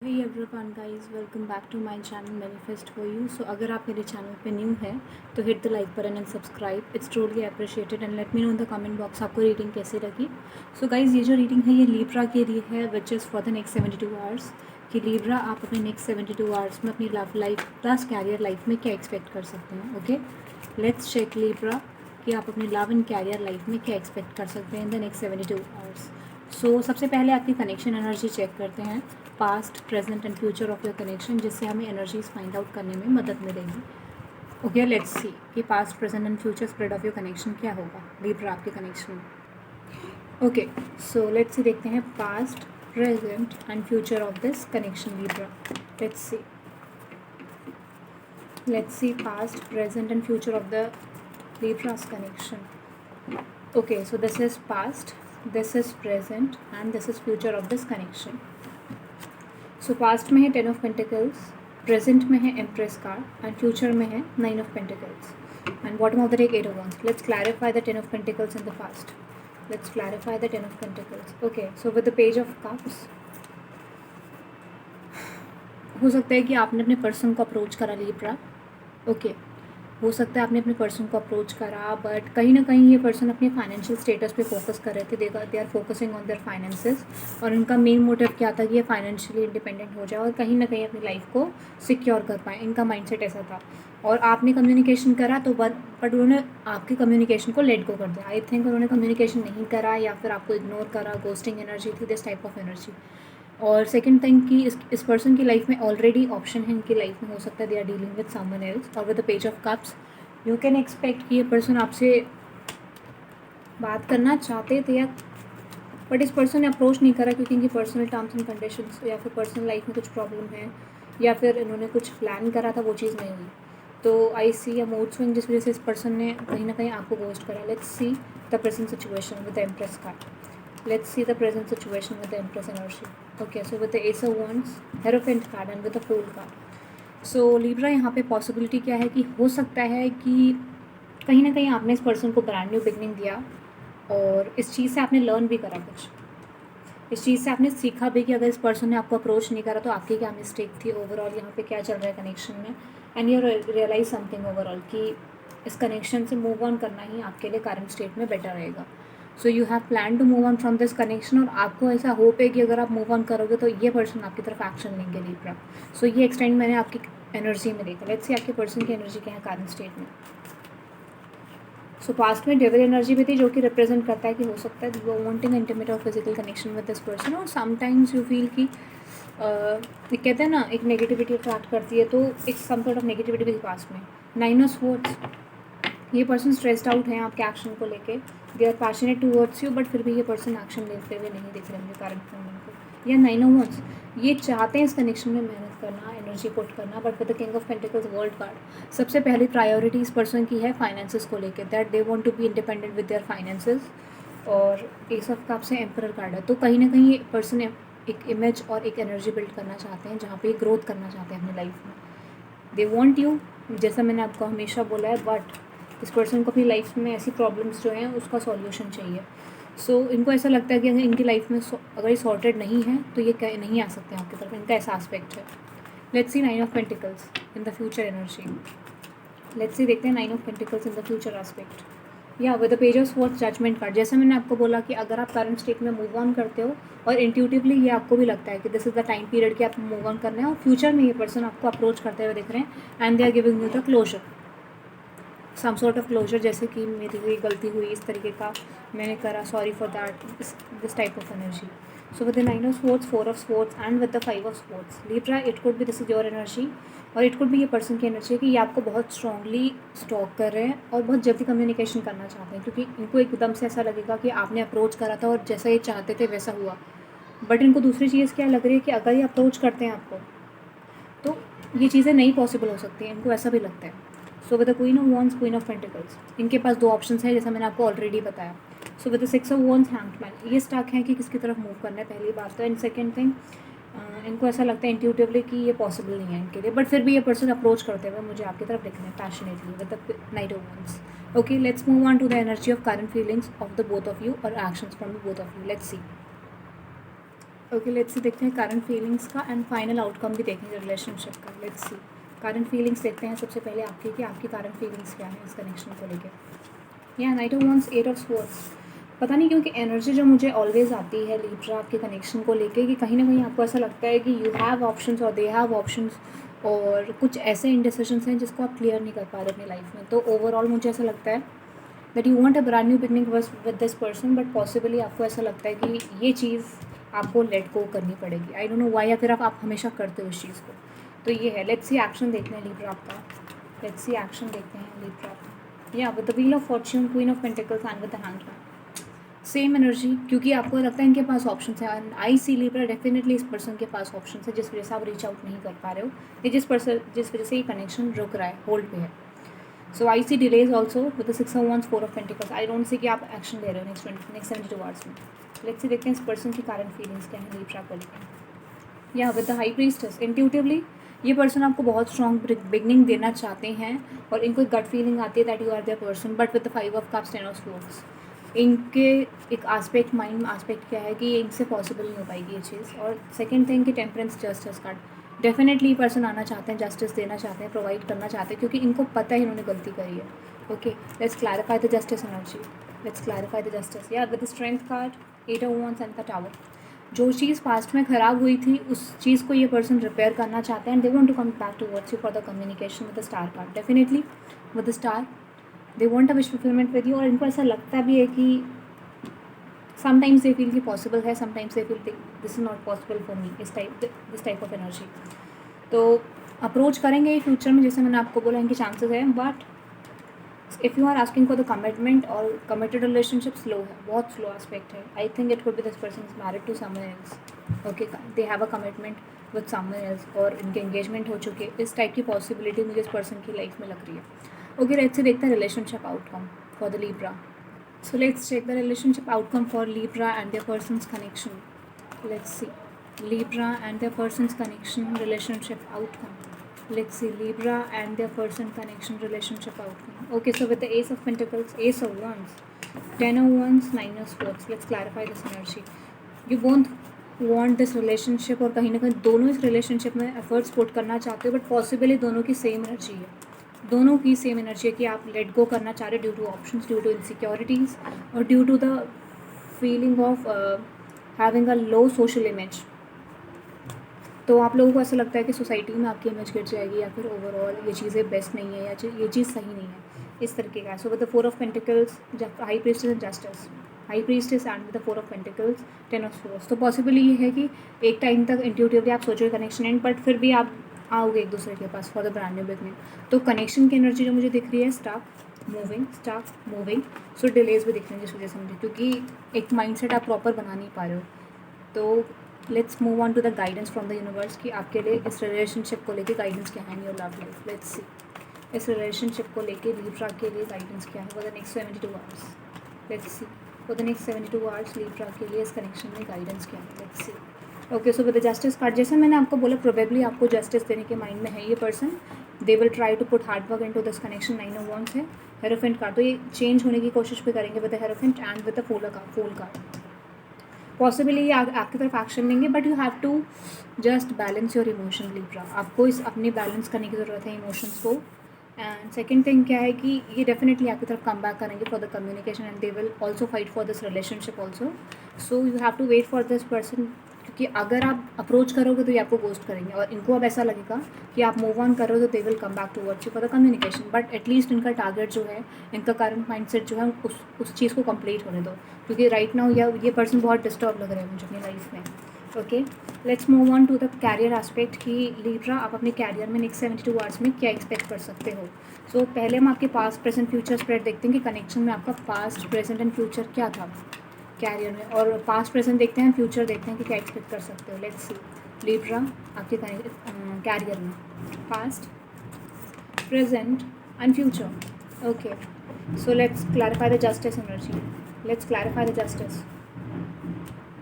Hey everyone guys, welcome back to my channel Manifest for You. So अगर आप मेरे channel पे new है तो hit the like button and subscribe, it's truly appreciated and let me know in the comment box आपको reading कैसी लगी. So guys ये जो रीडिंग है ये लीब्रा के लिए है which is for the next 72 hours. कि लीब्रा आप अपने नेक्स्ट 72 आवर्स में अपनी love life plus career life में क्या एक्सपेक्ट कर सकते हैं. ओके, लेट्स चेक लीब्रा कि आप अपनी लव एंड कैरियर लाइफ में क्या एक्सपेक्ट कर सकते हैं इन द नेक्स्ट 72 आवर्स. सो सबसे पहले आपकी कनेक्शन एनर्जी चेक करते हैं, past present and future of your connection, जिससे हमें एनर्जीज फाइंड आउट करने में मदद मिलेगी. ओके, लेट्स सी कि past present and future spread of your connection क्या होगा लीब्रा आपके कनेक्शन में. ओके, सो लेट्स सी, देखते हैं past present and future of this connection Libra. Let's see past present and future of the Libra's connection. Okay, so this is past, this is present and this is future of this connection. So past में है 10 of Pentacles, present में है Empress card and future में है 9 of Pentacles and bottom of the deck 8 of Wands. Let's clarify the 10 of Pentacles in the past. Let's clarify the 10 of Pentacles. Okay, so with the Page of Cups, हो सकता है कि आपने अपने person को approach करा Libra. Okay, हो सकता है आपने अपने पर्सन को अप्रोच करा, बट कहीं ना कहीं ये पर्सन अपने फाइनेंशियल स्टेटस पे फोकस कर रहे थे. They are focusing on their finances और इनका मेन मोटिव क्या था कि ये फाइनेंशियली इंडिपेंडेंट हो जाए और कहीं ना कहीं अपनी लाइफ को सिक्योर कर पाए. इनका माइंडसेट ऐसा था और आपने कम्युनिकेशन करा तो बट उन्होंने आपकी कम्युनिकेशन को लेट गो कर दिया. आई थिंक उन्होंने कम्युनिकेशन नहीं करा या फिर आपको इग्नोर करा. गोस्टिंग एनर्जी थी, दिस टाइप ऑफ एनर्जी. और सेकंड थिंग कि इस पर्सन की लाइफ में ऑलरेडी ऑप्शन है इनकी लाइफ में, हो सकता है they are dealing with someone else. और with the page of cups you can expect कि ये पर्सन आपसे बात करना चाहते थे या बट इस पर्सन ने अप्रोच नहीं करा क्योंकि इनकी पर्सनल टर्म्स एंड कंडीशंस या फिर पर्सनल लाइफ में कुछ प्रॉब्लम है या फिर इन्होंने कुछ प्लान करा था वो चीज़ नहीं हुई. तो आई सी अ मूड स्विंग जिस वजह से इस पर्सन ने कहीं ना कहीं आपको गोस्ट करा. Let's see the present situation with the empress card. Let's see the present situation with the Empress energy. Okay, so with the Ace of Wands, Hierophant card and with the Fool card. So Libra, यहाँ पे possibility क्या है कि हो सकता है कि कहीं ना कहीं आपने इस पर्सन को ब्रांड न्यू बिगनिंग दिया और इस चीज़ से आपने लर्न भी करा कुछ. इस चीज़ से आपने सीखा भी कि अगर इस पर्सन ने आपको अप्रोच नहीं करा तो आपकी क्या मिस्टेक थी, ओवरऑल यहाँ पे क्या चल रहा है कनेक्शन में. And you realise something overall कि इस कनेक्शन से मूव ऑन करना ही आपके लिए करंट स्टेट में बेटर रहेगा. So you have plan to move on from this connection और आपको ऐसा होप है कि अगर आप मूव ऑन करोगे तो ये पर्सन आपकी तरफ एक्शन लेंगे लीब्रा. सो ये एक्सटेंड मैंने आपकी एनर्जी में देखा. लेट्स सी आपके पर्सन की एनर्जी क्या है करंट स्टेट में. सो पास्ट में डेविल एनर्जी भी थी जो कि रिप्रेजेंट करता है कि हो सकता है वो वांटिंग इंटीमेट और physical connection with this person. और समटाइम्स यू फील कि कहते हैं ना एक नेगेटिविटी अट्रैक्ट करती है, तो एक सम सॉर्ट ऑफ नेगेटिविटी भी पास्ट में. 9 ऑफ स्वॉर्ड्स, ये पर्सन स्ट्रेस्ड आउट है आपके एक्शन को लेके. They are passionate towards you but फिर भी ये पर्सन एक्शन लेते हुए नहीं दिख रहे मुझे करंट मोमेंट को. या 9 ऑफ वंस, ये चाहते हैं इस कनेक्शन में मेहनत करना, एनर्जी पुट करना, but with the king of pentacles world card सबसे पहली प्रायोरिटी इस पर्सन की है फाइनेंसेस को लेकर, that they want to be independent with their finances. और एस ऑफ कप से एम्परर कार्ड है. तो कहीं ना कहीं ये पर्सन एक इमेज और एक एनर्जी बिल्ड करना चाहते हैं जहाँ पे ग्रोथ करना चाहते हैं अपनी लाइफ में. दे वॉन्ट यू, जैसा मैंने आपको हमेशा बोला है, बट इस पर्सन को अपनी लाइफ में ऐसी प्रॉब्लम्स जो हैं उसका सॉल्यूशन चाहिए. सो इनको ऐसा लगता है कि अगर इनकी लाइफ में अगर ये सॉर्टेड नहीं है तो ये नहीं आ सकते आपकी तरफ. इनका ऐसा एस्पेक्ट है. Let's see 9 of pentacles in the future energy. Let's see, देखते हैं 9 of pentacles in the future aspect. या with the page of swords judgment card. जैसे मैंने आपको बोला कि अगर आप करंट स्टेट में मूव ऑन करते हो और इंट्यूटिवली ये आपको भी लगता है कि this is the time period कि आप मूव ऑन करना है और फ्यूचर में ये पर्सन आपको अप्रोच करते हुए दिख रहे हैं and they are giving you the closure, some sort of closure. जैसे कि मेरी कोई गलती हुई, इस तरीके का मैंने करा, sorry for that, this type of energy. So with the 9 of swords, 4 of swords and with the 5 of swords Libra, it could be this is your energy और इट कुड भी ये पर्सन की एनर्जी है कि ये आपको बहुत strongly stock कर रहे हैं और बहुत जल्दी कम्युनिकेशन करना चाहते हैं क्योंकि इनको एकदम से ऐसा लगेगा कि आपने अप्रोच करा था और जैसा ये चाहते थे वैसा हुआ. बट इनको दूसरी चीज़ क्या लग रही है कि अगर ये अप्रोच करते हैं आपको तो ये चीज़ें नहीं पॉसिबल हो सकती हैं. इनको ऐसा भी लगता है. So with the queen of wands, queen of pentacles, इनके पास दो ऑप्शंस हैं जैसा मैंने आपको ऑलरेडी बताया. So with the 6 of wands, hanged man, ये स्टक है कि किसकी तरफ मूव करना है पहली बात तो. एंड सेकेंड थिंग, इनको ऐसा लगता है इंट्यूटिवली कि ये पॉसिबल नहीं है इनके लिए, बट फिर भी ये पर्सन अप्रोच करते हुए मुझे आपकी तरफ दिख रहे हैं passionately with the knight of wands. Okay, let's move on to the energy of current feelings of the both of you और actions from the both of you. Let's see. Okay, let's see देखते हैं current feelings का and final outcome भी देखेंगे relationship का। Let's see current feelings देखते हैं सबसे पहले आपकी कि आपकी करंट फीलिंग्स क्या है इस कनेक्शन को लेके। या knight of wands, eight of swords. पता नहीं क्योंकि एनर्जी जो मुझे ऑलवेज आती है लीब्रा आपके कनेक्शन को लेके कि कहीं ना कहीं आपको ऐसा लगता है कि यू हैव ऑप्शंस और दे हैव ऑप्शंस, और कुछ ऐसे इंडिसीजंस हैं जिसको आप क्लियर नहीं कर पा रहे अपनी लाइफ में। तो ओवरऑल मुझे ऐसा लगता है that you want a brand new beginning with this person, but possibly आपको ऐसा लगता है कि ये चीज़ आपको लेट गो करनी पड़ेगी। आई डोंट नो व्हाई, या फिर आप हमेशा करते हो इस चीज़ को। तो ये है, लेट्स सी एक्शन देखते हैं लीब्रा आपका। लेट्स सी एक्शन देखते हैं लीब्रा आपका। या with the wheel of fortune, queen of pentacles and with the hangman. Same energy, क्योंकि आपको लगता है इनके पास ऑप्शन है and I see Libra definitely इस पर्सन के पास ऑप्शन है जिस वजह से आप रीच आउट नहीं कर पा रहे हो, या जिस वजह से ये कनेक्शन रुक रहा है, होल्ड पे है। So I see delays also with the 6 of wands, 4 of pentacles. I don't see कि आप एक्शन ले रहे हो नेक्स्ट 72 आवर्स में। लेट्स सी देखते हैं इस पर्सन की करंट फीलिंग्स क्या है लीब्रा को लेकर। या with the high priestess, intuitively ये पर्सन आपको बहुत स्ट्रॉन्ग बिगनिंग देना चाहते हैं और इनको एक गट फीलिंग आती है that you are their person, but with the 5 of cups, 10 of swords. इनके एक आस्पेक्ट, माइंड आस्पेक्ट क्या है कि ये इनसे पॉसिबल नहीं हो पाएगी ये चीज़। और सेकंड थिंग कि temperance, justice card. Definitely person आना चाहते हैं, जस्टिस देना चाहते हैं, प्रोवाइड करना चाहते हैं, क्योंकि इनको पता है इन्होंने गलती करी है। Okay, let's clarify the justice energy. Let's clarify the justice. या with the strength card, 8 of wands and the tower. जो चीज़ पास्ट में ख़राब हुई थी उस चीज़ को ये पर्सन रिपेयर करना चाहते हैं and they want to come back towards you for the communication with the star card. Definitely with the star they want a wish fulfilment with you, और इनको ऐसा लगता भी है कि समटाइम्स दे फील कि पॉसिबल है, sometimes they feel this is not possible for me, this type of energy. तो अप्रोच करेंगे फ्यूचर में, जैसे मैंने आपको बोला इनके चांसेस हैं, but if you are asking for the commitment और कमिटेड रिलेशनशिप, स्लो है, बहुत स्लो एस्पेक्ट है। I think it could be this person is married to someone else. Okay, they have a commitment with someone else और इनके engagement हो चुके हैं। इस टाइप की पॉसिबिलिटी मुझे इस पर्सन की लाइफ में लग रही है। ओके, लेट्स से देखते हैं relationship outcome for the Libra. So let's check the relationship outcome for Libra and their person's connection. Let's see. Libra and their person's connection, relationship outcome. Let's see. Libra and their person connection, relationship outcome. Okay, so with the Ace of Pentacles, Ace of Wands, 10 of Wands, 9 of Swords. Let's clarify this energy. You both want this relationship और कहीं ना कहीं दोनों इस relationship में efforts put करना चाहते हो, but possibly दोनों की same energy है। दोनों की सेम एनर्जी है कि आप लेट गो करना चाह रहे due to options, due to insecurities और due to the feeling of having a low social image. तो आप लोगों को ऐसा लगता है कि सोसाइटी में आपकी इमेज गिर जाएगी, या फिर ओवरऑल ये चीज़ें बेस्ट नहीं है, या ये चीज़ सही नहीं है, इस तरीके का। So with the 4 of pentacles, high priestess and justice, high priestess and with the 4 of pentacles, 10 of swords. तो पॉसिबली ये है कि एक टाइम तक इंट्यूटिवली आप सोचोगे कनेक्शन एंड, बट फिर भी आप आओगे एक दूसरे के पास for the brand new beginning. तो कनेक्शन की एनर्जी जो मुझे दिख रही है, स्टाक मूविंग। सो डिलेज भी दिख रहे हैं जिस वजह से मुझे, क्योंकि एक माइंडसेट आप प्रॉपर बना नहीं पा रहे हो। तो let's move on to the guidance from the universe कि आपके लिए इस रिलेशनशिप को लेके गाइडेंस क्या है in your love life. Let's see इस रिलेशनशिप को लेके लीब्रा के लिए गाइडेंस क्या है for the next 72 hours. Let's see for the next 72 hours Libra के लिए इस कनेक्शन में गाइडेंस क्या है। Let's see. Okay, so with the justice card, जैसे मैंने आपको बोला प्रोबेबली आपको जस्टिस देने के माइंड में है ये person. They will try to put hard work into this connection. 9 of wands है, हेरोफेंट कार्ड, तो ये चेंज होने की कोशिश भी करेंगे with the hierophant and with the fool card. Possibly ये आपकी तरफ एक्शन लेंगे, but you have to just balance your emotion Libra. आपको इस अपने बैलेंस करने की ज़रूरत है इमोशंस को। एंड सेकेंड थिंग क्या है कि ये डेफिनेटली आपकी तरफ कम बैक करेंगे for the communication and they will also fight for this relationship also. So you have to wait for this person, क्योंकि अगर आप अप्रोच करोगे तो ये आपको गोस्ट करेंगे, और इनको अब ऐसा लगेगा कि आप मूव ऑन करो तो they will come back towards you for the communication. But at least इनका टारगेट जो है, इनका करंट माइंडसेट जो है, उस चीज़ को कंप्लीट होने दो, क्योंकि राइट नाउ ये पर्सन बहुत डिस्टर्ब लग रहे हैं मुझे अपनी लाइफ में। Okay, let's move on to the career aspect कि लीब्रा आप अपने कैरियर में नेक्स्ट 72 आवर्स में क्या एक्सपेक्ट कर सकते हो। सो पहले हम आपके पास्ट प्रेजेंट फ्यूचर स्प्रेड देखते हैं कि कनेक्शन में आपका पास्ट प्रेजेंट एंड फ्यूचर क्या था कैरियर में, और पास्ट प्रेजेंट देखते हैं, फ्यूचर देखते हैं कि क्या एक्सपेक्ट कर सकते हो। लेट्स सी लीब्रा आपके कैरियर में past, present and future. Okay, so let's clarify the justice energy. Let's clarify the justice.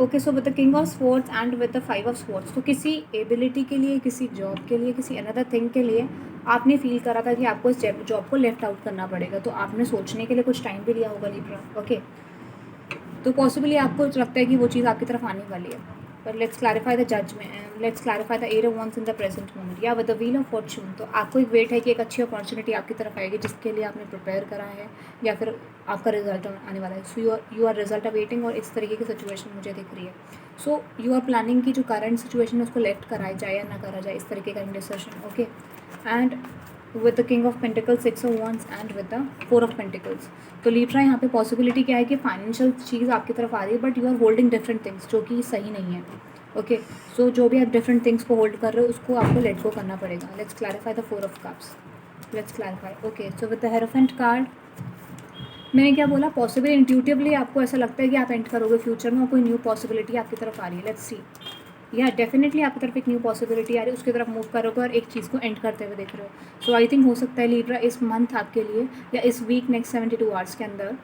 Okay, so with the king of swords and with the 5 of swords, तो किसी ability के लिए, किसी job के लिए, किसी अनदर थिंग के लिए आपने फील करा था कि आपको इस जॉब को लेफ्ट आउट करना पड़ेगा, तो आपने सोचने के लिए कुछ टाइम भी लिया होगा लीब्रा। ओके, तो पॉसिबली आपको लगता है कि वो चीज़ आपकी तरफ आने वाली है। but let's clarify the judgment, let's clarify the 8 of Wands in the present moment. या with the wheel of fortune, तो आपको एक वेट है कि एक अच्छी अपॉर्चुनिटी आपकी तरफ आएगी जिसके लिए आपने प्रिपेयर करा है या फिर आपका रिजल्ट आने वाला है. So you are result awaiting और इस तरीके की सिचुएशन मुझे दिख रही है. सो यू आर प्लानिंग की जो करंट सिचुएशन है उसको लेफ्ट कराया जाए या ना करा जाए, इस तरीके का indecision. Okay, and with the king of pentacles, 6 of Wands and with the 4 of Pentacles. तो लीब्रा यहाँ पे पॉसिबिलिटी क्या है कि फाइनेंशियल चीज़ आपकी तरफ आ रही है but you are holding different things जो कि सही नहीं है. ओके, सो जो भी आप डिफरेंट थिंग्स को होल्ड कर रहे हो उसको आपको लेट गो करना पड़ेगा. Let's clarify the 4 of Cups. Let's clarify. Okay, so with the hierophant card मैंने क्या बोला, पॉसिबल इंट्यूटिवली आपको ऐसा लगता है कि आप एंटर करोगे फ्यूचर में और कोई न्यू पॉसिबिलिटी आपकी तरफ आ रही है. Let's see. या डेफिनेटली आपकी तरफ एक न्यू पॉसिबिलिटी आ रही है, उसकी तरफ मूव करोगे और एक चीज़ को एंड करते हुए देख रहे हो. सो आई थिंक हो सकता है लीब्रा इस मंथ आपके लिए या इस वीक नेक्स्ट 72 आवर्स के अंदर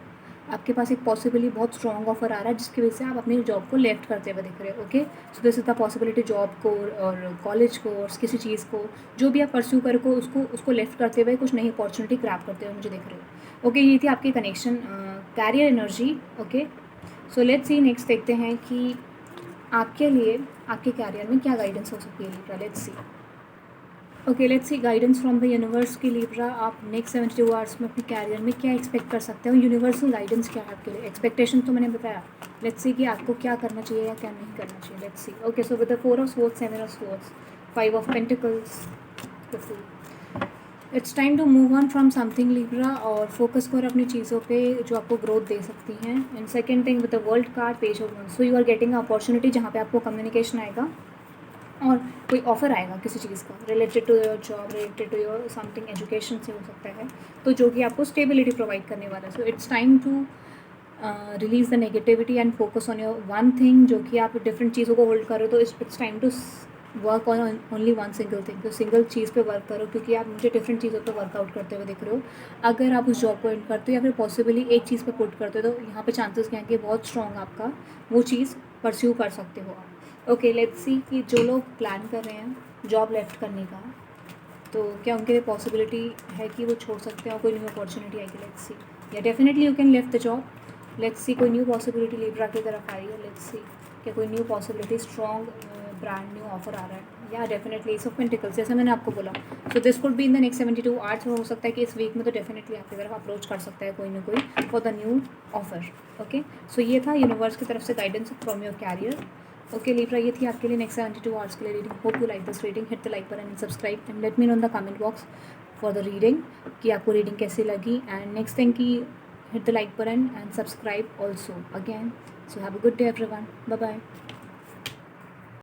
आपके पास एक पॉसिबली बहुत स्ट्रॉन्ग ऑफर आ रहा है जिसकी वजह से आप अपनी जॉब को लेफ्ट करते हुए दिख रहे हो. Okay, so this is the possibility. Job को और कॉलेज कोर्स, किसी चीज़ को जो भी आप परस्यू करो उसको लेफ्ट करते हुए कुछ नई अपॉर्चुनिटी ग्रैब करते हुए मुझे दिख रहे हो. ओके, ये थी आपकी connection, career energy. Okay, so let's see next देखते हैं कि आपके लिए आपके कैरियर में क्या गाइडेंस हो सकती है Libra. Let's see. Okay, let's C guidance from the universe की लीब्रा. आप नेक्स्ट 72 आवर्स में अपने कैरियर में क्या एक्सपेक्ट कर सकते हो, यूनिवर्सल गाइडेंस क्या है आपके लिए. एक्सपेक्टेशन तो मैंने बताया. लेट्स सी कि आपको क्या करना चाहिए या क्या नहीं करना चाहिए. Let's see. Okay, so with the 4 of Swords, 7 of Swords, 5 of Pentacles, the Fool. It's time to move on from something Libra और फोकस करो अपनी चीज़ों पे जो आपको ग्रोथ दे सकती हैं. And second thing with the world card, page of wands. So you are getting opportunity जहाँ पे आपको कम्युनिकेशन आएगा और कोई ऑफर आएगा किसी चीज़ का related to your job, related to your something education से हो सकता है, तो जो कि आपको स्टेबिलिटी प्रोवाइड करने वाला है. So it's time to release the negativity and focus on your one thing. जो कि आप डिफरेंट चीज़ों को होल्ड करो तो it's time to work on only one single thing. तो सिंगल चीज़ पे वर्क करो क्योंकि आप मुझे डिफरेंट चीज़ों पे वर्कआउट करते हुए दिख रहे हो. अगर आप उस जॉब को एंड करते हो या फिर पॉसिबली एक चीज़ पे पुट करते हो तो यहाँ पे चांसेस क्या है कि बहुत स्ट्रॉन्ग आपका वो चीज़ परस्यू कर सकते हो आप. ओके, लेट्स सी कि जो लोग प्लान कर रहे हैं जॉब लेफ्ट करने का तो क्या उनके लिए पॉसिबिलिटी है कि वो छोड़ सकते हैं और कोई न्यू अपॉर्चुनिटी आएगी. Let's see. या definitely you can left the job. Let's see कोई न्यू पॉसिबिलिटी लीब्रा की तरफ आ रही है. लेट्स सी क्या कोई new possibility, strong brand new offer आ रहा है. या डेफिनेटली एस ऑफ पेंटिकल्स जैसे मैंने आपको बोला. So this could be in the next 72 hours. हो सकता है कि इस वीक में तो डेफिनेटली आपकी तरफ अप्रोच कर सकता है कोई ना कोई for the new offer. Okay, so ये था यूनिवर्स की तरफ से guidance from your career. Okay Libra, ये थी आपके लिए नेक्स्ट 72 आवर्स के लिए reading. Hope you like this reading. Hit the like button and subscribe and let me know in the comment box for the reading कि आपको reading कैसी लगी. एंड नेक्स्ट थिंग कि hit the like button and subscribe also again. So have a good day everyone. Bye bye.